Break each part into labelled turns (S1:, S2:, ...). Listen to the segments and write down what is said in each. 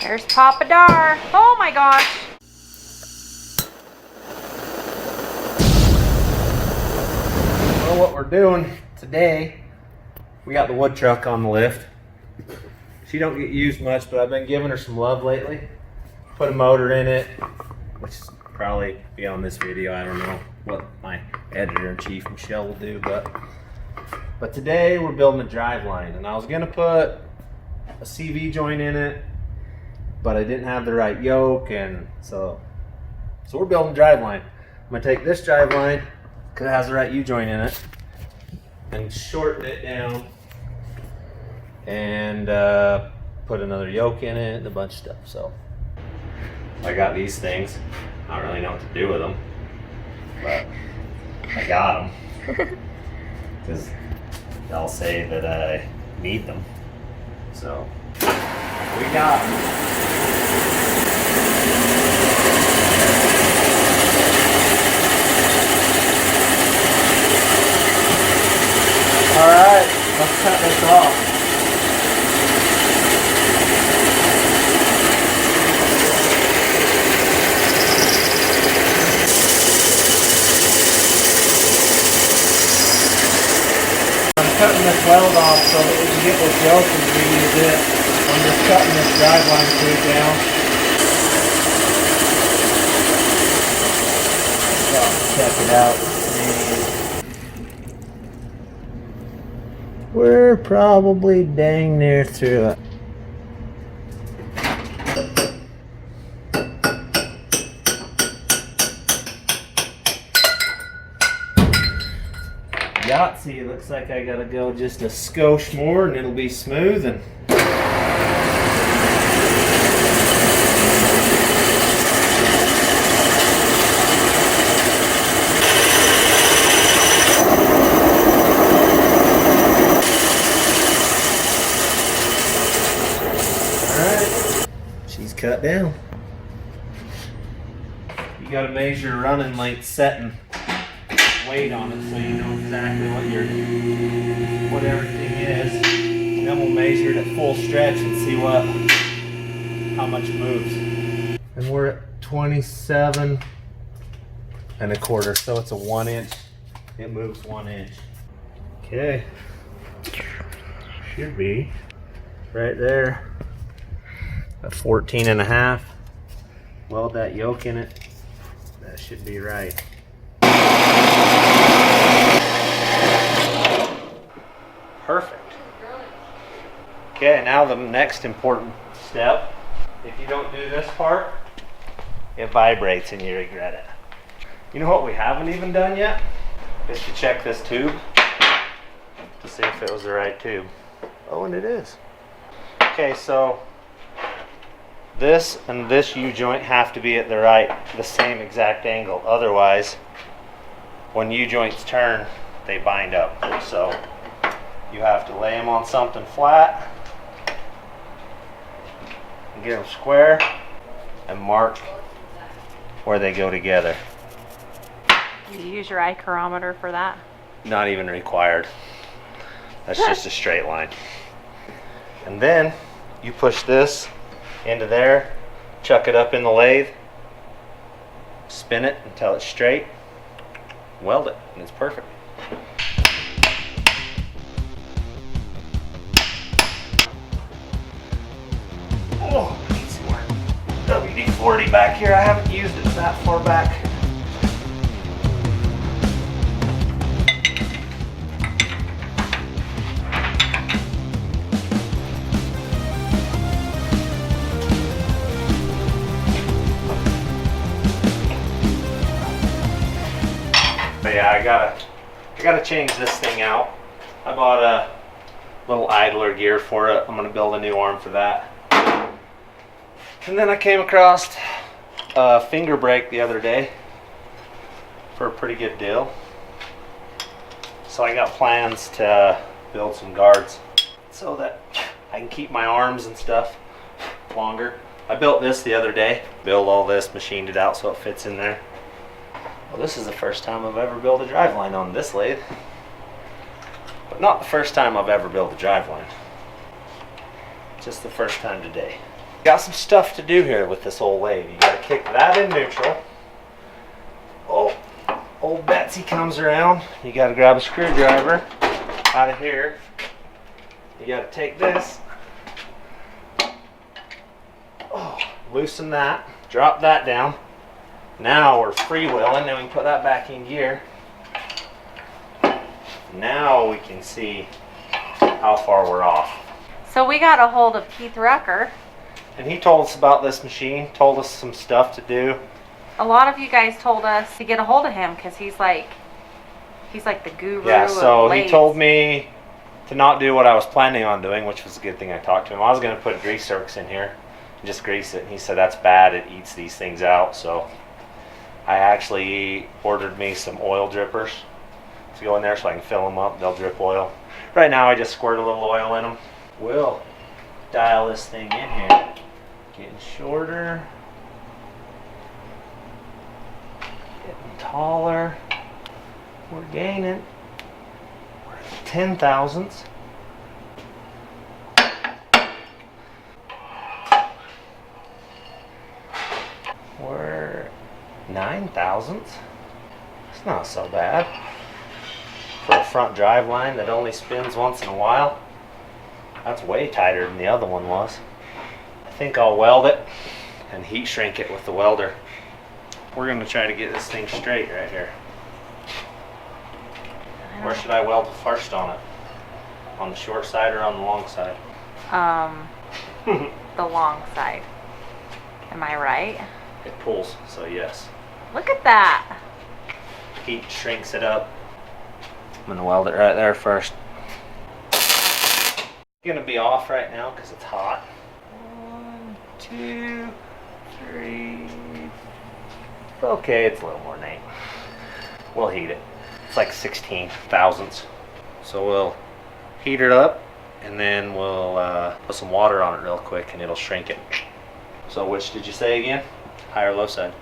S1: There's Papa Dar. Oh my gosh.
S2: Well, what we're doing today, we got the wood truck on the lift. She don't get used much, but I've been giving her some love lately. Put a motor in it, which is probably be on this video. I don't know what my editor-in-chief Michelle will do, but today we're building a driveline, and I was gonna put a CV joint in it, but I didn't have the right yoke, and so we're building a driveline. I'm gonna take this driveline because it has the right U-joint in it and shorten it down and put another yoke in it and a bunch of stuff. So I got these things. I don't really know what to do with them, but I got them because they'll say that I need them. So we got them. All right, let's cut this off. Cutting this weld off so that we can get this yoke and reuse it. I'm just cutting this driveline tube down. So, check it out. We're probably dang near through it. Yahtzee, looks like I gotta go just a skosh more and it'll be smooth. And alright, she's cut down. You gotta measure running length setting weight on it so you know exactly what everything is. Then we'll measure it at full stretch and see how much moves. And we're at 27 and a quarter, so it's a 1 inch. It moves 1 inch. Okay, should be right there at 14 and a half. Weld that yoke in it. That should be right. Perfect. Okay, now the next important step. If you don't do this part, it vibrates and you regret it. You know what we haven't even done yet? Is to check this tube to see if it was the right tube. Oh, and it is. Okay, so this and this U-joint have to be at the same exact angle. Otherwise, when U-joints turn, they bind up. So you have to lay them on something flat and get them square and mark where they go together.
S1: You use your ichrometer for that?
S2: Not even required. That's just a straight line. And then you push this into there, chuck it up in the lathe, spin it until it's straight, weld it, and it's perfect. Oh, I need some more WD-40 back here. I haven't used it that far back. But yeah, I gotta change this thing out. I bought a little idler gear for it. I'm gonna build a new arm for that. And then I came across a finger brake the other day for a pretty good deal. So I got plans to build some guards so that I can keep my arms and stuff longer. I built this the other day. Built all this, machined it out so it fits in there. Well, this is the first time I've ever built a driveline on this lathe. But Not the first time I've ever built a driveline. Just the first time today. Got some stuff to do here with this old lathe. You gotta kick that in neutral. Oh, old Betsy comes around. You gotta grab a screwdriver out of here. You gotta take this. Oh, loosen that. Drop that down. Now we're freewheeling, then we can put that back in gear. Now we can see how far we're off.
S1: So we got a hold of Keith Rucker.
S2: And he told us about this machine, told us some stuff to do.
S1: A lot of you guys told us to get a hold of him because he's like the guru.
S2: Yeah, so
S1: of
S2: he
S1: lathes.
S2: told me to not do what I was planning on doing, which was a good thing I talked to him. I was going to put grease zerks in here and just grease it. And he said that's bad, it eats these things out. So I actually ordered me some oil drippers to go in there so I can fill them up. They'll drip oil. Right now I just squirt a little oil in them. We'll dial this thing in here. Getting shorter. Getting taller. We're gaining. We're at 10 thousandths. We're 9 thousandths. It's not so bad. For a front drive line that only spins once in a while. That's way tighter than the other one was. I think I'll weld it and heat shrink it with the welder. We're going to try to get this thing straight right here. Where should I weld first on it? On the short side or on the long side?
S1: The long side. Am I right?
S2: It pulls, so yes.
S1: Look at that.
S2: Heat shrinks it up. I'm going to weld it right there first. It's going to be off right now because it's hot. 1, 2, 3. Okay, it's a little more than 8. We'll heat it. It's like 16 thousandths. So we'll heat it up and then we'll put some water on it real quick and it'll shrink it. So which did you say again? High or low side?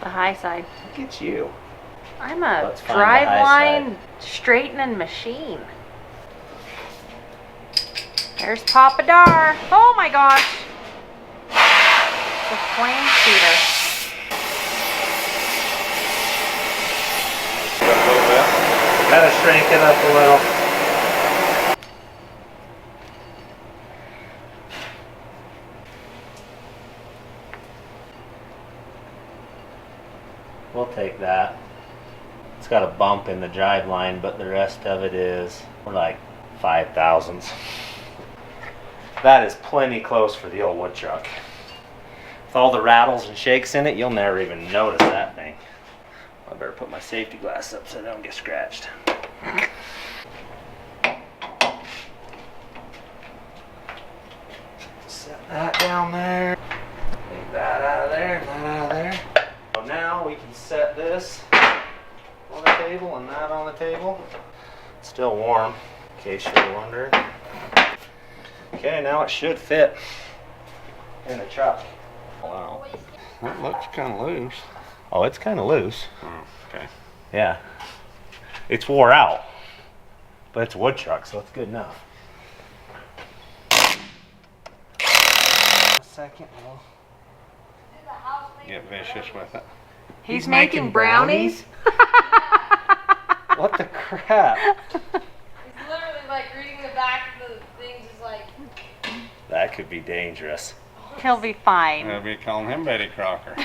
S1: The high side.
S2: Look at you.
S1: I'm a
S2: Let's find the high
S1: driveline straightening machine. There's Papa Dar. Oh my gosh. The flame shooter.
S2: A little bit. Gotta shrink it up a little. We'll take that. It's got a bump in the drive line, but the rest of it is, we're like 5 thousandths. That is plenty close for the old wood truck. With all the rattles and shakes in it, you'll never even notice that thing. I better put my safety glass up so I don't get scratched. Set that down there. Take that out of there, and that out of there. So now we can set this on the table and that on the table. It's still warm, in case you're wondering. Okay, now it should fit in the truck. Wow.
S3: That looks kind of loose.
S2: Oh, it's kind of loose.
S3: Oh, okay.
S2: Yeah. It's wore out. But it's a wood truck, so it's good enough. A second. We'll
S3: Get vicious with it.
S1: He's making brownies?
S2: What the crap?
S4: It's literally like reading the back of the thing, just like.
S2: That could be dangerous.
S1: He'll be fine.
S3: They'll be calling him Betty Crocker.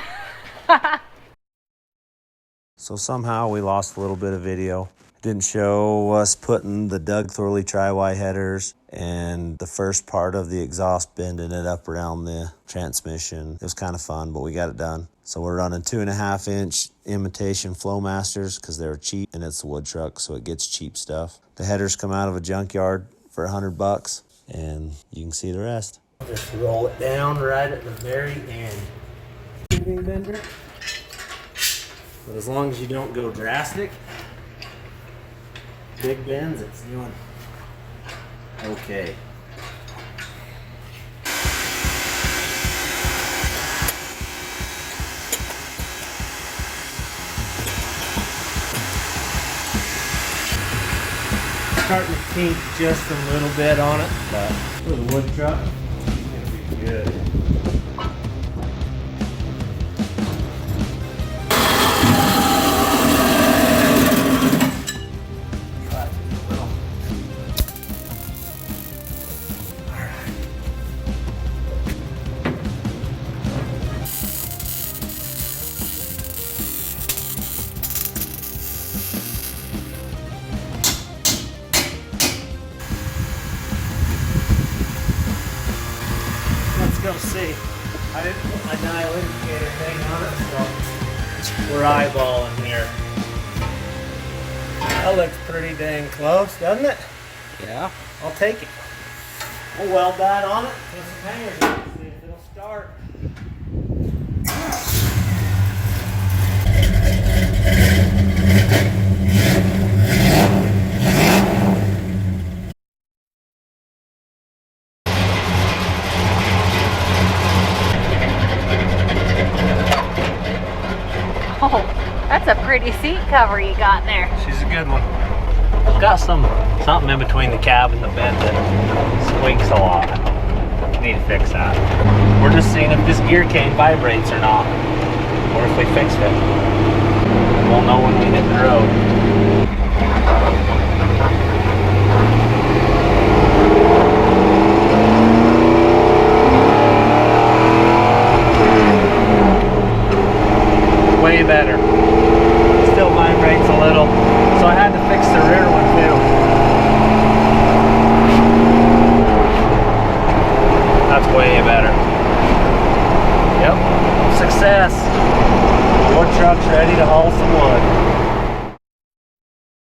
S5: So somehow we lost a little bit of video. It didn't show us putting the Doug Thorley tri-Y headers and the first part of the exhaust bending it up around the transmission. It was kind of fun, but we got it done. So we're running 2.5-inch imitation Flowmasters because they're cheap and it's a wood truck, so it gets cheap stuff. The headers come out of a junkyard for $100 and you can see the rest.
S2: Just roll it down right at the very end. Tubing bender. But as long as you don't go drastic, big bends, it's doing okay. Starting to kink just a little bit on it, but with a wood truck, it's gonna be good. let's go see. I didn't put my dial indicator thing on it, so we're eyeballing here. That looks pretty dang close, doesn't it?
S3: Yeah.
S2: I'll take it. We'll weld that on it, put some hangers on it, see if it'll start.
S1: Oh, that's a pretty seat cover you got there.
S2: She's a good one. I've got something in between the cab and the bed that squeaks a lot. Need to fix that. We're just seeing if this gear cane vibrates or not, or if we fixed it. We'll know when we hit the road.